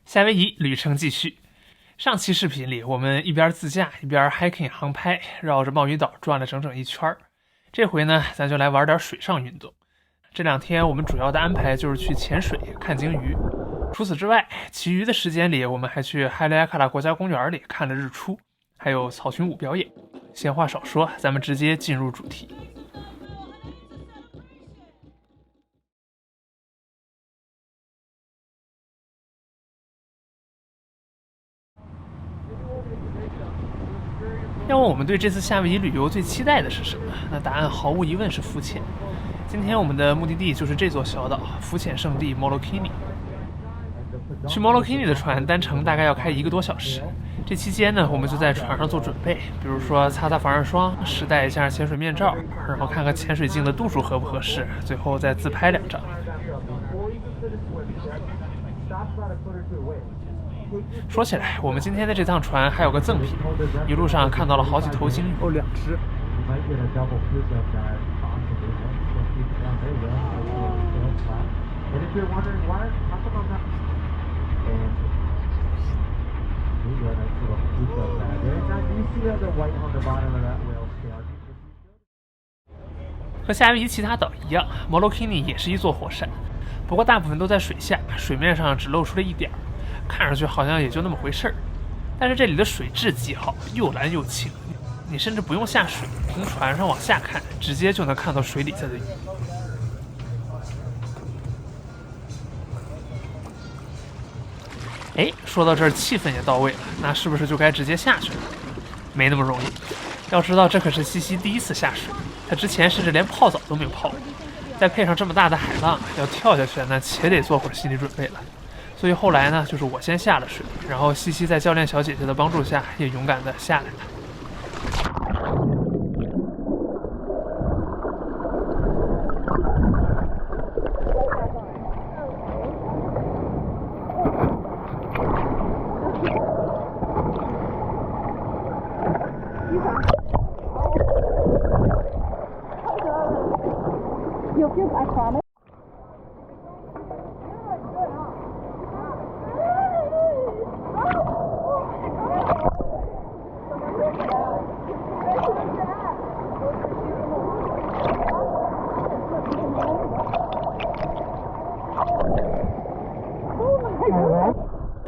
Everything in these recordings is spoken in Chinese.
夏威夷旅程继续。上期视频里，我们一边自驾一边 hiking 航拍，绕着贸易岛转了整整一圈。这回呢，咱就来玩点水上运动。这2天我们主要的安排就是去潜水、看鲸鱼。除此之外，其余的时间里，我们还去海里亚卡拉国家公园里看了日出，还有草裙舞表演。闲话少说，咱们直接进入主题。要问我们对这次夏威夷旅游最期待的是什么？那答案毫无疑问是浮潜。今天我们的目的地就是这座小岛，浮潜圣地 Molokini。去 Molokini 的船单程大概要开1个多小时。这期间呢，我们就在船上做准备，比如说擦擦防晒霜，试戴一下潜水面罩，然后看看潜水镜的度数合不合适，最后再自拍2张。说起来，我们今天的这趟船还有个赠品，一路上看到了好几头鲸鱼，2只。和夏威夷其他岛一样 ，Molokini 也是一座火山，不过大部分都在水下，水面上只露出了一点儿。看上去好像也就那么回事儿，但是这里的水质极好，又蓝又清，你甚至不用下水，从船上往下看，直接就能看到水底下的鱼。哎，说到这儿，气氛也到位了，那是不是就该直接下去了？没那么容易，要知道这可是西西第一次下水，他之前甚至连泡澡都没有泡过，再配上这么大的海浪，要跳下去那且得做会儿心理准备了。所以后来呢，就是我先下了水，然后西西在教练小姐姐的帮助下，也勇敢地下来了。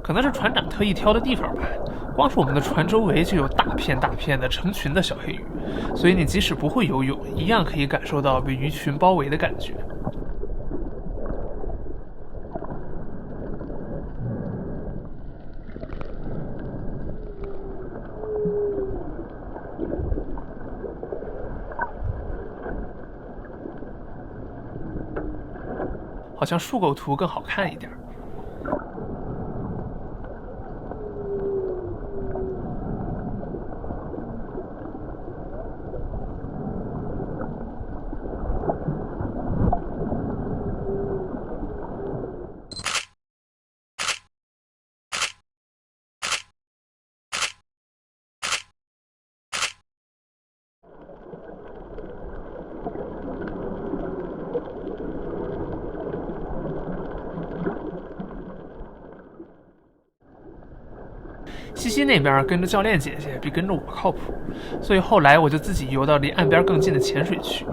可能是船长特意挑的地方吧，光是我们的船周围就有大片大片的成群的小黑鱼，所以你即使不会游泳，一样可以感受到被鱼群包围的感觉。好像树构图更好看一点。西西那边跟着教练姐姐比跟着我靠谱，所以后来我就自己游到离岸边更近的潜水区。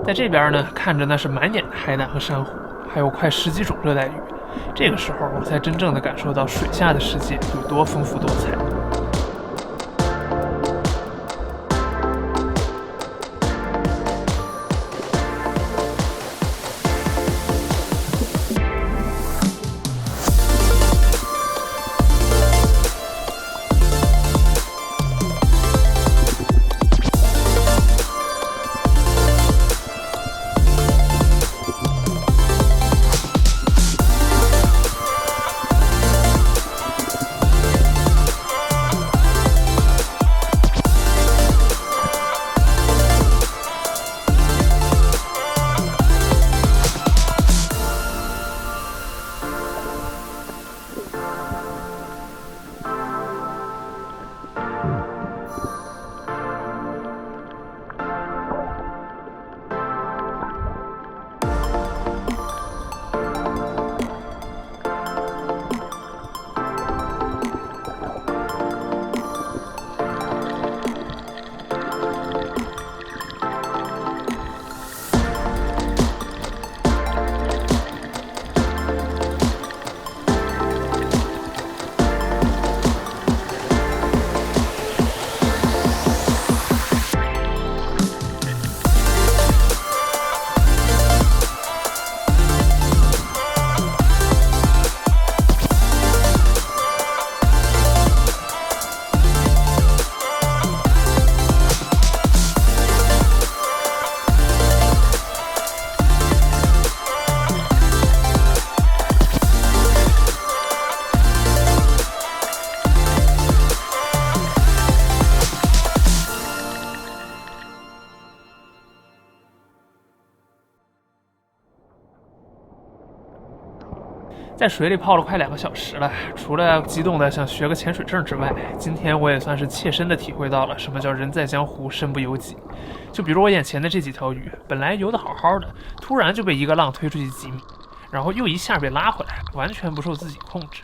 在这边呢，看着那是满眼的海胆和珊瑚，还有快10几种热带鱼。这个时候我才真正的感受到水下的世界有多丰富多彩。在水里泡了快2个小时了，除了激动的想学个潜水证之外，今天我也算是切身的体会到了什么叫人在江湖身不由己。就比如我眼前的这几条鱼，本来游得好好的，突然就被一个浪推出去几米，然后又一下被拉回来，完全不受自己控制。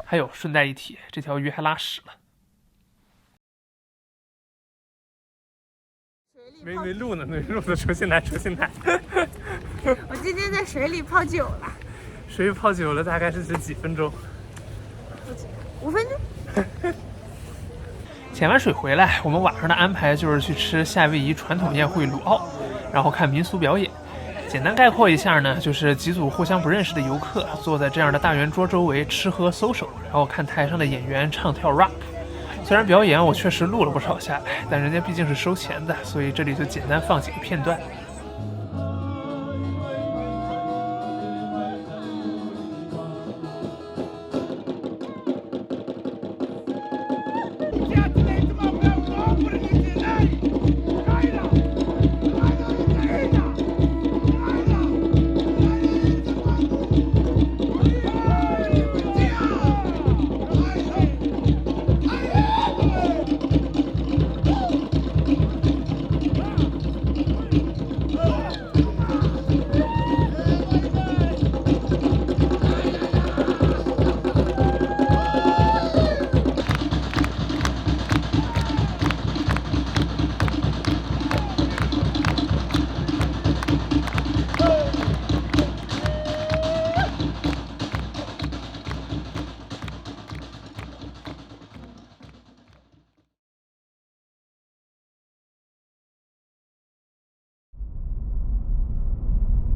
还有顺带一提，这条鱼还拉屎了。没录呢，重新来。我今天在水里泡久了。水里泡久了，大概是几分钟？5分钟。潜完水回来，我们晚上的安排就是去吃夏威夷传统宴会卤奥，然后看民俗表演。简单概括一下呢，就是几组互相不认识的游客坐在这样的大圆桌周围吃喝social，然后看台上的演员唱跳 rap。虽然表演我确实录了不少下来，但人家毕竟是收钱的，所以这里就简单放几个片段。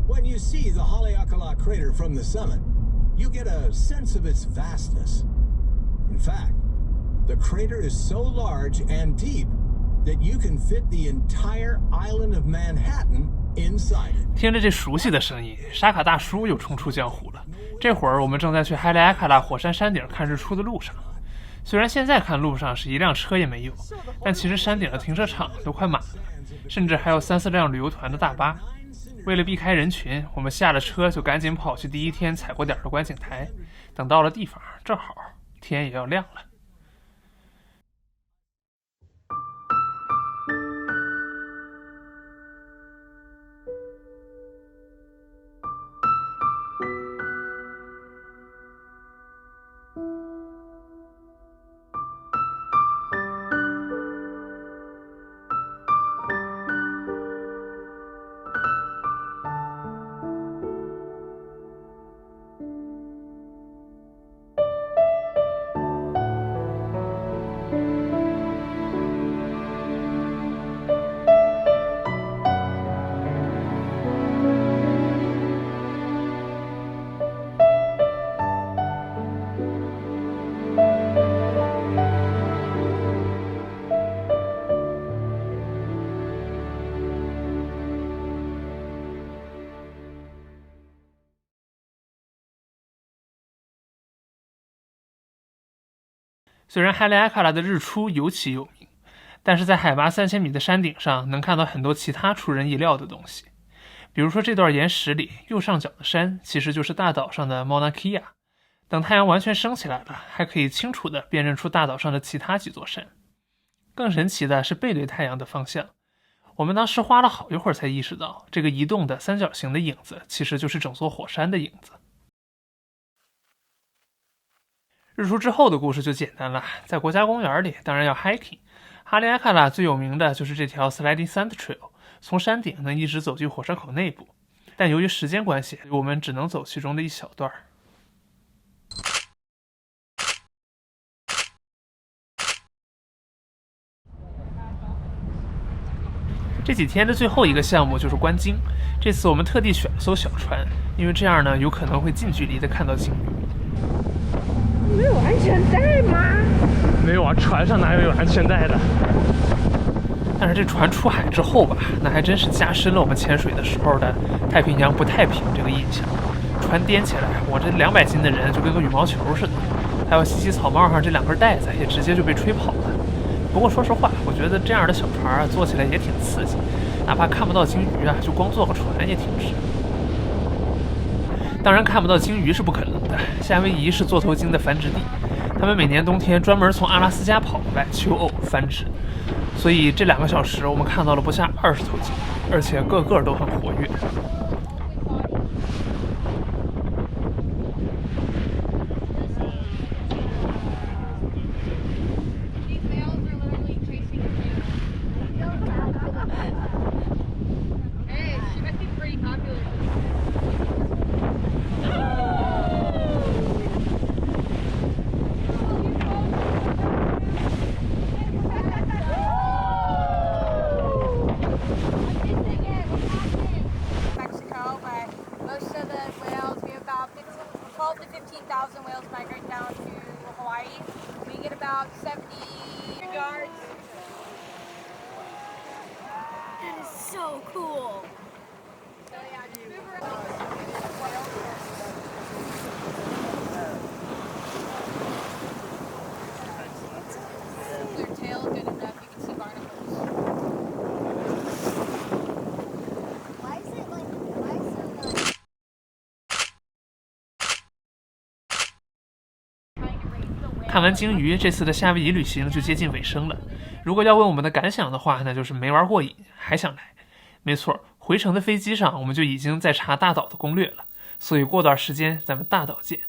When you see the Haleakala crater from the summit, you get a sense of its vastness. In fact, the crater is so large and deep that you can fit the entire island of Manhattan inside it. 听着这熟悉的声音，沙卡大叔又重出江湖了。这会儿我们正在去哈利埃卡拉火山山顶看日出的路上。虽然现在看路上是一辆车也没有，但其实山顶的停车场都快满了，甚至还有3、4辆旅游团的大巴。为了避开人群，我们下了车就赶紧跑去第一天踩过点的观景台。等到了地方，正好天也要亮了。虽然哈利埃卡拉的日出尤其有名，但是在海拔3000米的山顶上能看到很多其他出人意料的东西。比如说这段岩石里右上角的山其实就是大岛上的 Mauna Kea， 等太阳完全升起来了，还可以清楚地辨认出大岛上的其他几座山。更神奇的是背对太阳的方向，我们当时花了好一会儿才意识到，这个移动的三角形的影子其实就是整座火山的影子。日出之后的故事就简单了，在国家公园里当然要 hiking。 哈利埃卡拉最有名的就是这条 Sliding Sand Trail， 从山顶能一直走进火山口内部，但由于时间关系，我们只能走其中的一小段。这几天的最后一个项目就是观鲸，这次我们特地选了艘小船，因为这样呢有可能会近距离的看到鲸鱼。没有安全带吗？没有啊，船上哪有安全带的？但是这船出海之后吧，那还真是加深了我们潜水的时候的太平洋不太平这个印象。船颠起来，我这200斤的人就跟个羽毛球似的，还有西西草帽上这2根带子也直接就被吹跑了。不过说实话，我觉得这样的小船坐起来也挺刺激，哪怕看不到鲸鱼就光坐个船也挺值。当然看不到鲸鱼是不可能的，夏威夷是座头鲸的繁殖地，他们每年冬天专门从阿拉斯加跑过来求偶繁殖，所以这2个小时我们看到了不下20头鲸，而且个个都很活跃。12 to 15,000 whales migrate down to Hawaii. We get about 70 yards. That is so cool. So yeah, their tail good enough, you can see barnacles. Why is it so 看完鲸鱼，这次的夏威夷旅行就接近尾声了。如果要问我们的感想的话，那就是没玩过瘾，还想来。没错，回程的飞机上我们就已经在查大岛的攻略了，所以过段时间咱们大岛见。